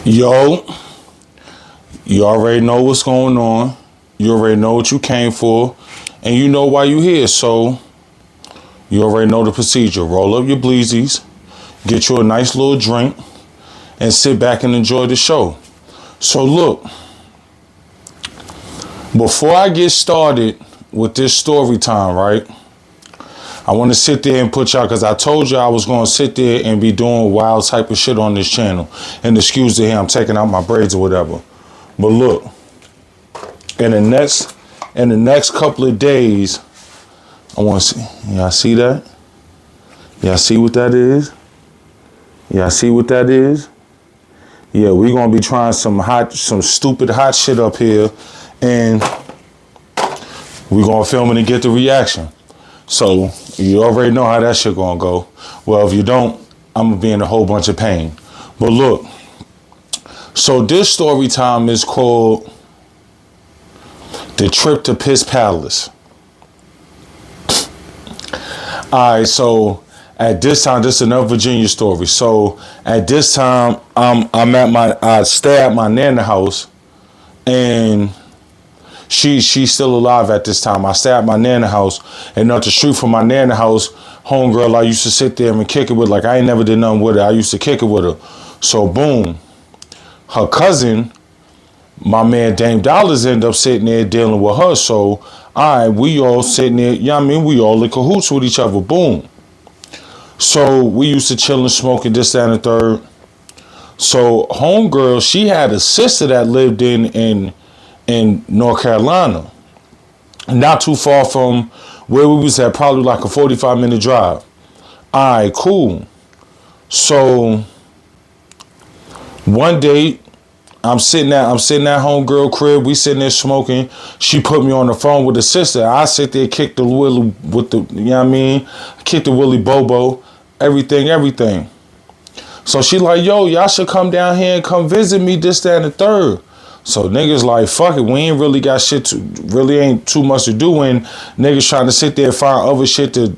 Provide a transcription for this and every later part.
Yo, you already know what's going on. You already know what you came for. And you know why you here. So you already know the procedure. Roll up your bleezies, get you a nice little drink, and sit back and enjoy the show. So look, before I get started with this story time, right? I want to sit there and put y'all, because I told you I was going to sit there and be doing wild type of shit on this channel. And excuse to hear I'm taking out my braids or whatever. But look, in the next couple of days, I want to see. Y'all see that? Y'all see what that is? Y'all see what that is? Yeah, we're going to be trying some stupid hot shit up here. And we're going to film it and get the reaction. So you already know how that shit gonna go. Well, if you don't, I'm gonna be in a whole bunch of pain. But look, so this story time is called The Trip to Piss Palace. Alright, so at this time, this is another Virginia story. So at this time, I stay at my nana house, and she's still alive at this time. I stay at my nana house, and up the street from my nana house, homegirl I used to sit there and kick it with. Like, I ain't never did nothing with her. I used to kick it with her. So boom, her cousin, my man Dame Dollars, ended up sitting there dealing with her. So we all sitting there, you know what I mean? We all in cahoots with each other. Boom. So we used to chill and smoke and this, that, and the third. So homegirl, she had a sister that lived in North Carolina, not too far from where we was at, probably like a 45-minute drive. All right, cool. So one day I'm sitting at homegirl crib. We sitting there smoking. She put me on the phone with the sister. I sit there, kick the willy with the, you know what I mean? Kick the willy bobo, everything. So she like, yo, y'all should come down here and come visit me, this, that, and the third. So niggas like, fuck it, we ain't really got shit to, really ain't too much to do, and niggas trying to sit there and find other shit to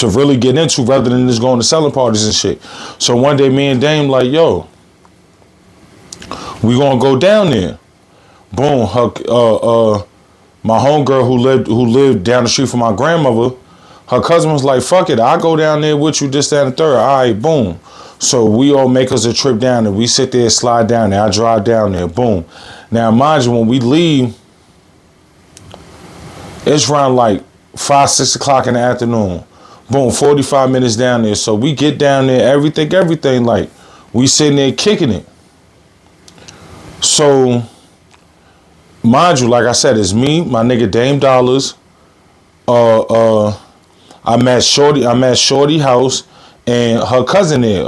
really get into rather than just going to selling parties and shit. So one day me and Dame like, yo, we gonna go down there. Boom, my homegirl who lived down the street from my grandmother, her cousin was like, fuck it, I'll go down there with you, this, that, and the third. All right, boom. So we all make us a trip down there. We sit there, slide down there. I drive down there. Boom. Now, mind you, when we leave, it's around like 5, 6 o'clock in the afternoon. Boom, 45 minutes down there. So we get down there, everything, like, we sitting there kicking it. So, mind you, like I said, it's me, my nigga Dame Dollars. I'm at Shorty house. And her cousin there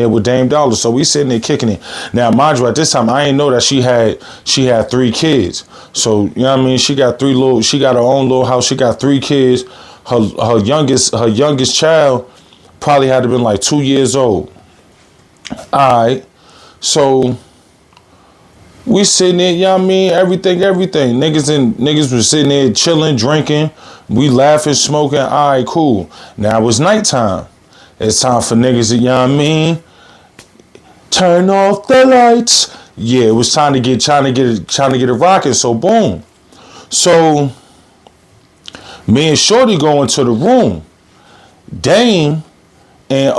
with Dame Dollar. So we sitting there kicking it. Now, mind you, at this time, I ain't know that she had 3 kids. So, you know what I mean? She got her own little house. She got 3 kids. Her youngest child probably had to been like 2 years old. All right. So we sitting there, you know what I mean? Everything. Niggas was sitting there chilling, drinking. We laughing, smoking. All right, cool. Now it's nighttime. It's time for niggas to, you know what I mean? Turn off the lights. Yeah, it was trying to get it rocking. So boom. So me and Shorty go into the room. Dame and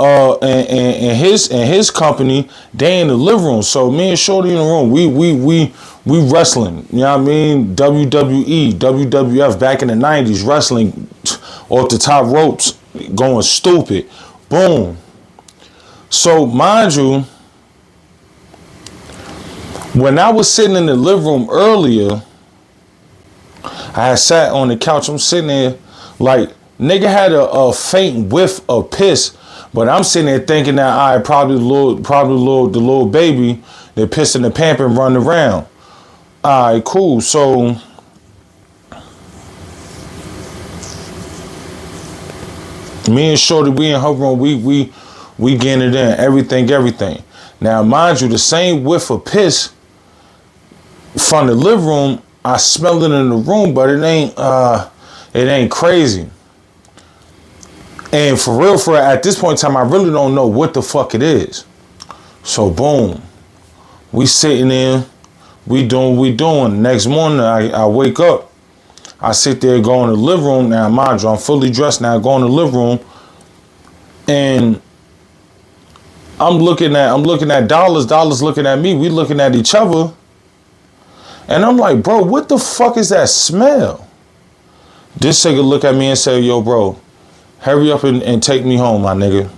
his company, they in the living room. So me and Shorty in the room, we wrestling. You know what I mean? WWE, WWF back in the 90s, wrestling off the top ropes, going stupid. Boom. So mind you, when I was sitting in the living room earlier, I had sat on the couch. I'm sitting there like, nigga had a faint whiff of piss. But I'm sitting there thinking that I probably the little baby that pissing the pamp and running around. All right, cool. So me and Shorty, we in her room, we getting it in, everything. Now, mind you, the same whiff of piss from the living room, I smelled it in the room, but it ain't crazy. And for real, at this point in time, I really don't know what the fuck it is. So boom, we sitting there, we doing what we doing. Next morning, I wake up. I sit there, go in the living room. Now, mind you, I'm fully dressed now, go in the living room. And I'm looking at Dollars looking at me. We looking at each other. And I'm like, bro, what the fuck is that smell? This nigga look at me and say, yo, bro, hurry up and take me home, my nigga.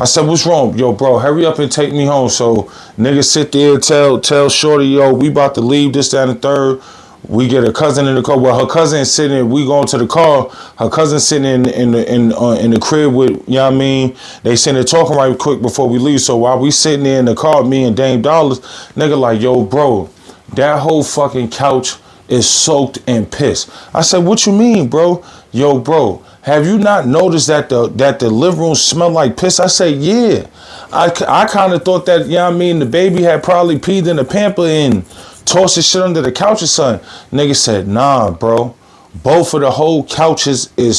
I said, what's wrong? Yo, bro, hurry up and take me home. So nigga sit there, tell Shorty, yo, we about to leave, this, that, and the third. We get a cousin in the car. Well, her cousin is sitting. We going to the car. Her cousin sitting in the crib with, you know what I mean. They sitting there talking right quick before we leave. So while we sitting there in the car, me and Dame Dollars, nigga like, yo, bro, that whole fucking couch is soaked in piss. I said, what you mean, bro? Yo, bro, have you not noticed that the living room smelled like piss? I said, yeah. I kind of thought that, you know what I mean, the baby had probably peed in the pamper and tossed his shit under the couch or something. Nigga said, nah, bro. Both of the whole couches is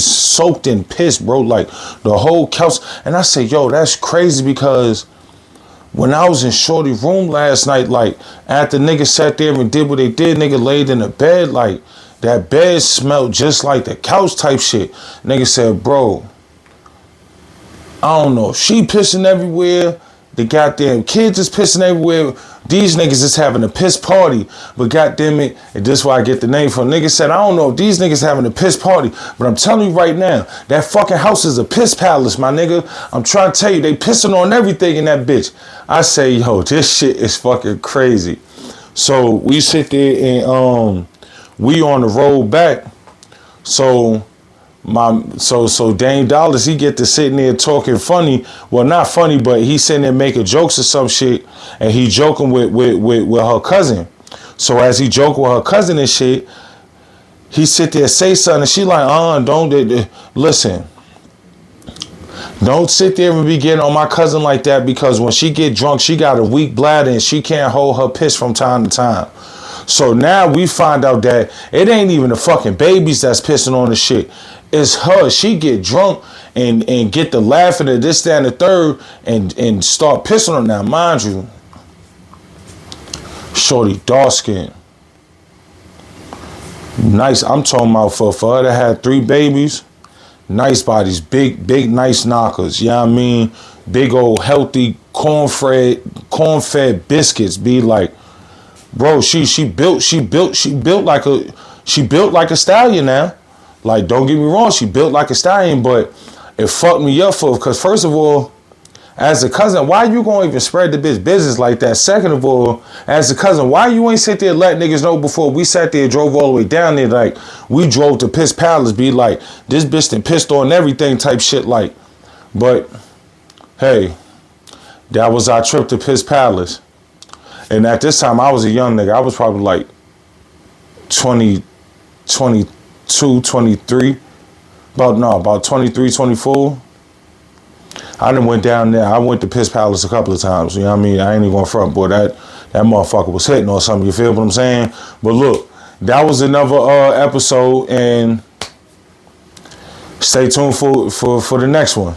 soaked in piss, bro. Like, the whole couch. And I said, yo, that's crazy because when I was in Shorty's room last night, like, after niggas sat there and did what they did, nigga laid in the bed, like, that bed smelled just like the couch type shit. Nigga said, bro, I don't know. She pissing everywhere. The goddamn kids is pissing everywhere. These niggas is having a piss party. But goddamn it, and this is why I get the name from. Nigga said, I don't know if these niggas having a piss party. But I'm telling you right now, that fucking house is a piss palace, my nigga. I'm trying to tell you, they pissing on everything in that bitch. I say, yo, this shit is fucking crazy. So we sit there and we on the road back. So Dame Dollars, he get to sitting there talking funny. Well, not funny, but he sitting there making jokes or some shit, and he joking with her cousin. So as he joke with her cousin and shit, he sit there say something, and she like, listen, don't sit there and be getting on my cousin like that, because when she get drunk, she got a weak bladder and she can't hold her piss from time to time. So now we find out that it ain't even the fucking babies that's pissing on the shit. It's her. She get drunk and get the laughing at this, that, and the third and start pissing on. Now, mind you, Shorty dark skin. Nice. I'm talking about for her to have 3 babies. Nice bodies. Big, nice knockers. You know what I mean? Big old healthy corn-fed biscuits. Be like, bro, she built like a stallion now. Like, don't get me wrong, she built like a stallion, but it fucked me up because first of all, as a cousin, why you gonna even spread the bitch business like that? Second of all, as a cousin, why you ain't sit there let niggas know before we sat there and drove all the way down there? Like, we drove to Piss Palace, be like, this bitch done pissed on everything type shit, like. But hey, that was our trip to Piss Palace. And at this time, I was a young nigga. I was probably like 22, 23. About 23, 24. I done went down there. I went to Piss Palace a couple of times. You know what I mean? I ain't even going front, boy. That motherfucker was hitting or something. You feel what I'm saying? But look, that was another episode. And stay tuned for the next one.